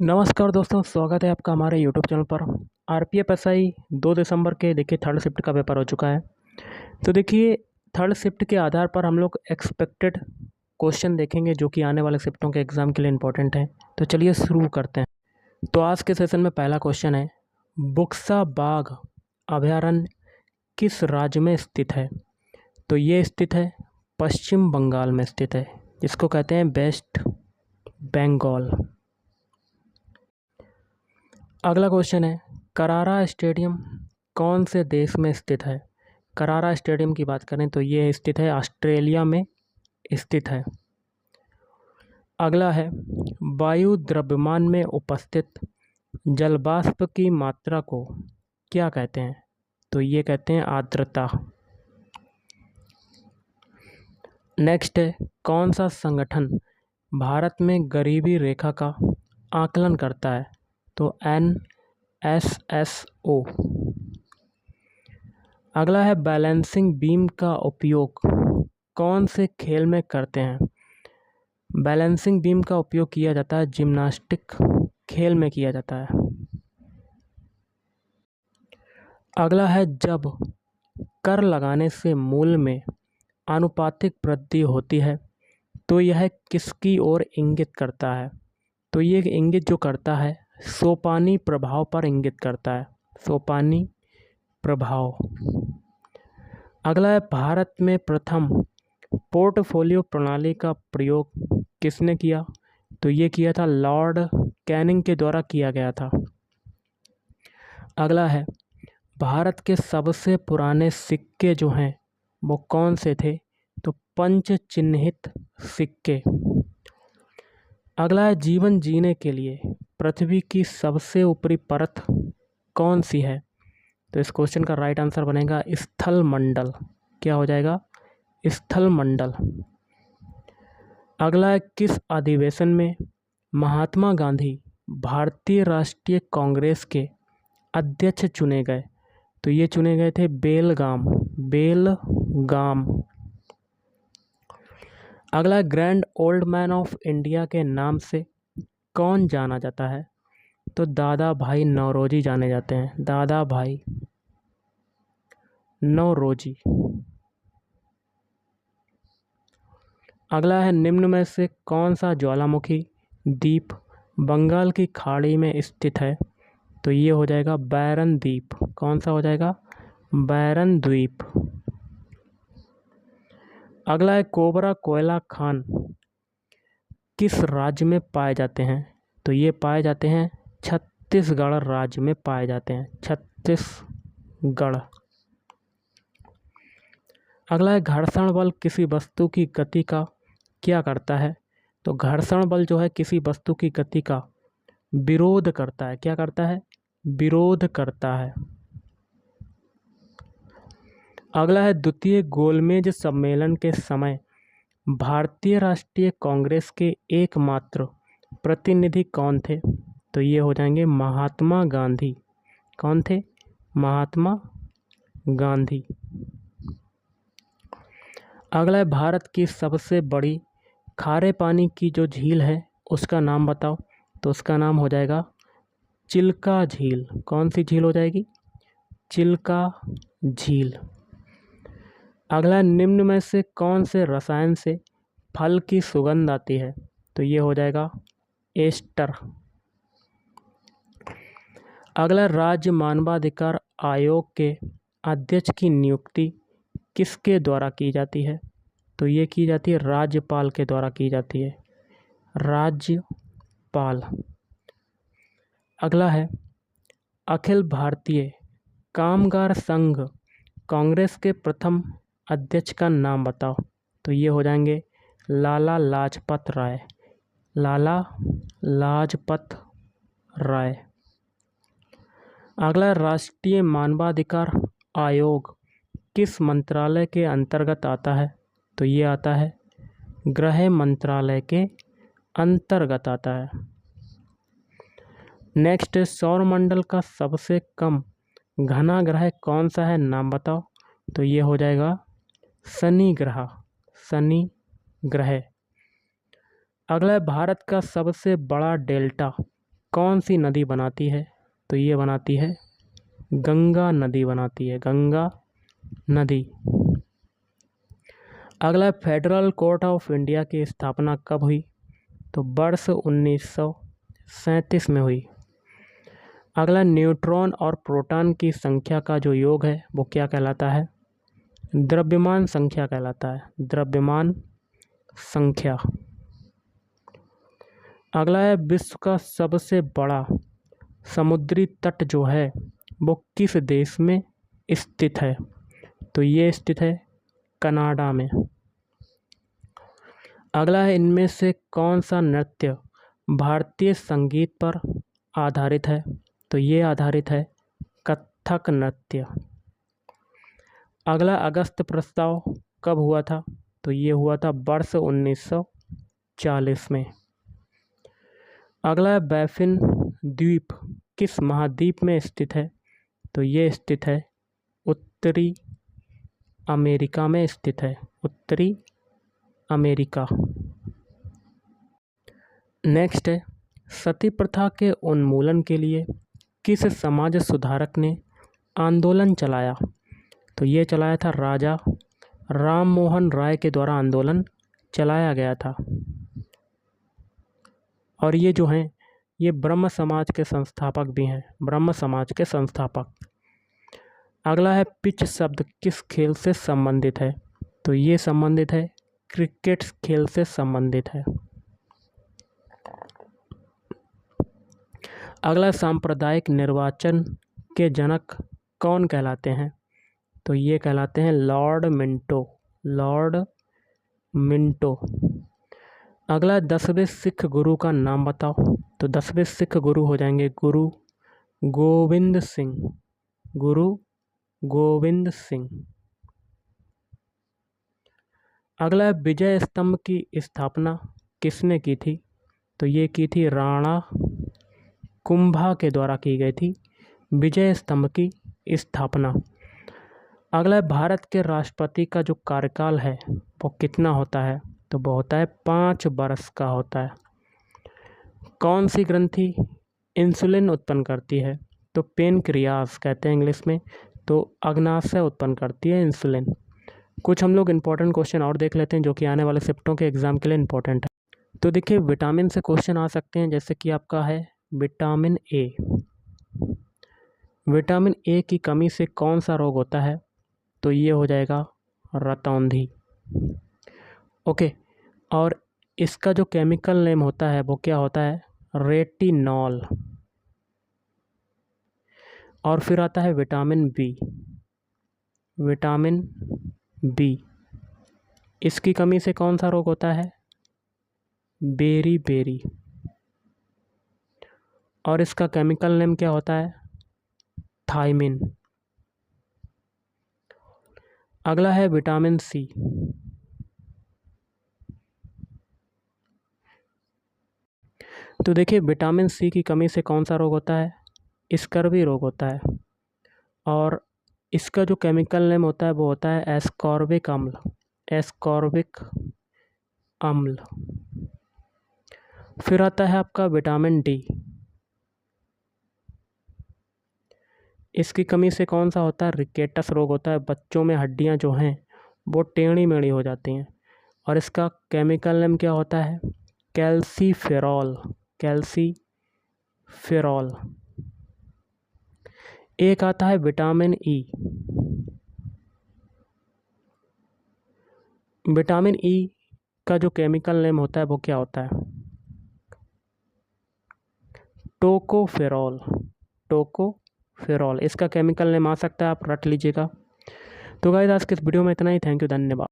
नमस्कार दोस्तों, स्वागत है आपका हमारे यूट्यूब चैनल पर। आरपीएफ एसआई 2 दिसंबर के देखिए थर्ड शिफ्ट का पेपर हो चुका है। तो देखिए थर्ड शिफ्ट के आधार पर हम लोग एक्सपेक्टेड क्वेश्चन देखेंगे जो कि आने वाले शिफ्टों के एग्ज़ाम के लिए इम्पोर्टेंट है। तो चलिए शुरू करते हैं। तो आज के सेशन में पहला क्वेश्चन है, बुक्सा बाघ अभयारण्य किस राज्य में स्थित है? तो ये स्थित है पश्चिम बंगाल में स्थित है, जिसको कहते हैं वेस्ट बंगाल। अगला क्वेश्चन है, करारा स्टेडियम कौन से देश में स्थित है? करारा स्टेडियम की बात करें तो ये स्थित है ऑस्ट्रेलिया में स्थित है। अगला है, वायु द्रव्यमान में उपस्थित जलवाष्प की मात्रा को क्या कहते हैं? तो ये कहते हैं आर्द्रता। नेक्स्ट है, कौन सा संगठन भारत में गरीबी रेखा का आकलन करता है? तो NSSO। अगला है, बैलेंसिंग बीम का उपयोग कौन से खेल में करते हैं? बैलेंसिंग बीम का उपयोग किया जाता है जिम्नास्टिक खेल में किया जाता है। अगला है, जब कर लगाने से मूल्य में आनुपातिक वृद्धि होती है तो यह किसकी ओर इंगित करता है? तो ये इंगित जो करता है सोपानी प्रभाव पर इंगित करता है, सोपानी प्रभाव। अगला है, भारत में प्रथम पोर्टफोलियो प्रणाली का प्रयोग किसने किया? तो ये किया था लॉर्ड कैनिंग के द्वारा किया गया था। अगला है, भारत के सबसे पुराने सिक्के जो हैं वो कौन से थे? तो पंच चिन्हित सिक्के। अगला है, जीवन जीने के लिए पृथ्वी की सबसे ऊपरी परत कौन सी है? तो इस क्वेश्चन का राइट आंसर बनेगा स्थल मंडल। क्या हो जाएगा? स्थल मंडल। अगला है, किस अधिवेशन में महात्मा गांधी भारतीय राष्ट्रीय कांग्रेस के अध्यक्ष चुने गए? तो ये चुने गए थे बेलगाम। अगला है, grand old man of India के नाम से कौन जाना जाता है? तो दादा भाई नौरोजी जाने जाते हैं, दादा भाई नौरोजी। अगला है, निम्न में से कौन सा ज्वालामुखी द्वीप बंगाल की खाड़ी में स्थित है? तो ये हो जाएगा बैरन द्वीप। कौन सा हो जाएगा? बैरन द्वीप। अगला है, कोबरा कोयला खान किस राज्य में पाए जाते हैं? तो ये पाए जाते हैं छत्तीसगढ़ राज्य में पाए जाते हैं, छत्तीसगढ़। अगला है, घर्षण बल किसी वस्तु की गति का क्या करता है? तो घर्षण बल जो है किसी वस्तु की गति का विरोध करता है। क्या करता है? विरोध करता है। अगला है, द्वितीय गोलमेज सम्मेलन के समय भारतीय राष्ट्रीय कांग्रेस के एकमात्र प्रतिनिधि कौन थे? तो ये हो जाएंगे महात्मा गांधी। कौन थे? महात्मा गांधी। अगला है, भारत की सबसे बड़ी खारे पानी की जो झील है उसका नाम बताओ। तो उसका नाम हो जाएगा चिल्का झील। कौन सी झील हो जाएगी? चिल्का झील। अगला, निम्न में से कौन से रसायन से फल की सुगंध आती है? तो ये हो जाएगा एस्टर। अगला, राज्य मानवाधिकार आयोग के अध्यक्ष की नियुक्ति किसके द्वारा की जाती है? तो ये की जाती है राज्यपाल के द्वारा की जाती है, राज्यपाल। अगला है, अखिल भारतीय कामगार संघ कांग्रेस के प्रथम अध्यक्ष का नाम बताओ। तो ये हो जाएंगे लाला लाजपत राय। लाला लाजपत राय। अगला, राष्ट्रीय मानवाधिकार आयोग किस मंत्रालय के अंतर्गत आता है? तो ये आता है गृह मंत्रालय के अंतर्गत आता है। नेक्स्ट, सौरमंडल का सबसे कम घना ग्रह कौन सा है? नाम बताओ। तो ये हो जाएगा शनि ग्रह, शनि ग्रह। अगला है, भारत का सबसे बड़ा डेल्टा कौन सी नदी बनाती है? तो ये बनाती है गंगा नदी बनाती है, गंगा नदी। अगला, फेडरल कोर्ट ऑफ इंडिया की स्थापना कब हुई? तो वर्ष 1937 में हुई। अगला, न्यूट्रॉन और प्रोटॉन की संख्या का जो योग है वो क्या कहलाता है? द्रव्यमान संख्या कहलाता है, द्रव्यमान संख्या। अगला है, विश्व का सबसे बड़ा समुद्री तट जो है वो किस देश में स्थित है? तो ये स्थित है कनाडा में। अगला है, इनमें से कौन सा नृत्य भारतीय संगीत पर आधारित है? तो ये आधारित है कथक नृत्य। अगला, अगस्त प्रस्ताव कब हुआ था? तो ये हुआ था वर्ष 1940 में। अगला, बैफिन द्वीप किस महाद्वीप में स्थित है? तो ये स्थित है उत्तरी अमेरिका में स्थित है, उत्तरी अमेरिका। नेक्स्ट है, सती प्रथा के उन्मूलन के लिए किस समाज सुधारक ने आंदोलन चलाया? तो ये चलाया था राजा राम मोहन राय के द्वारा आंदोलन चलाया गया था। और ये जो हैं ये ब्रह्म समाज के संस्थापक भी हैं, ब्रह्म समाज के संस्थापक। अगला है, पिच शब्द किस खेल से संबंधित है? तो ये संबंधित है क्रिकेट खेल से संबंधित है। अगला, सांप्रदायिक निर्वाचन के जनक कौन कहलाते हैं? तो ये कहलाते हैं लॉर्ड मिंटो, लॉर्ड मिंटो। अगला, 10वें सिख गुरु का नाम बताओ। तो 10वें सिख गुरु हो जाएंगे गुरु गोविंद सिंह, गुरु गोविंद सिंह। अगला, विजय स्तंभ की स्थापना किसने की थी? तो ये की थी राणा कुंभा के द्वारा की गई थी विजय स्तंभ की स्थापना। अगला, भारत के राष्ट्रपति का जो कार्यकाल है वो कितना होता है? तो वो होता है 5 वर्ष का होता है। कौन सी ग्रंथि इंसुलिन उत्पन्न करती है? तो पेनक्रियास कहते हैं इंग्लिश में। तो अग्नाशय उत्पन्न करती है इंसुलिन। कुछ हम लोग इम्पोर्टेंट क्वेश्चन और देख लेते हैं जो कि आने वाले शिफ्टों के एग्जाम के लिए इम्पोर्टेंट है। तो देखिए, विटामिन से क्वेश्चन आ सकते हैं, जैसे कि आपका है विटामिन ए। विटामिन ए की कमी से कौन सा रोग होता है? तो ये हो जाएगा रतौंधी। ओके, और इसका जो केमिकल नेम होता है वो क्या होता है? रेटिनॉल। और फिर आता है विटामिन बी, विटामिन बी। इसकी कमी से कौन सा रोग होता है? Beriberi. और इसका केमिकल नेम क्या होता है? थायमिन। अगला है विटामिन सी। तो देखिए, विटामिन सी की कमी से कौन सा रोग होता है? स्कर्वी रोग होता है। और इसका जो केमिकल नेम होता है वो होता है एस्कॉर्बिक अम्ल, एस्कॉर्बिक अम्ल। फिर आता है आपका विटामिन डी। इसकी कमी से कौन सा होता है? रिकेटस रोग होता है। बच्चों में हड्डियां जो हैं वो टेढ़ी मेढ़ी हो जाती हैं। और इसका केमिकल नेम क्या होता है? Calciferol, calciferol. एक आता है विटामिन ई। विटामिन ई का जो केमिकल नेम होता है वो क्या होता है? Tocopherol, tocopherol. इसका केमिकल नेम आ सकता है, आप रट लीजिएगा। तो गाइस, आज के इस वीडियो में इतना ही। थैंक यू, धन्यवाद।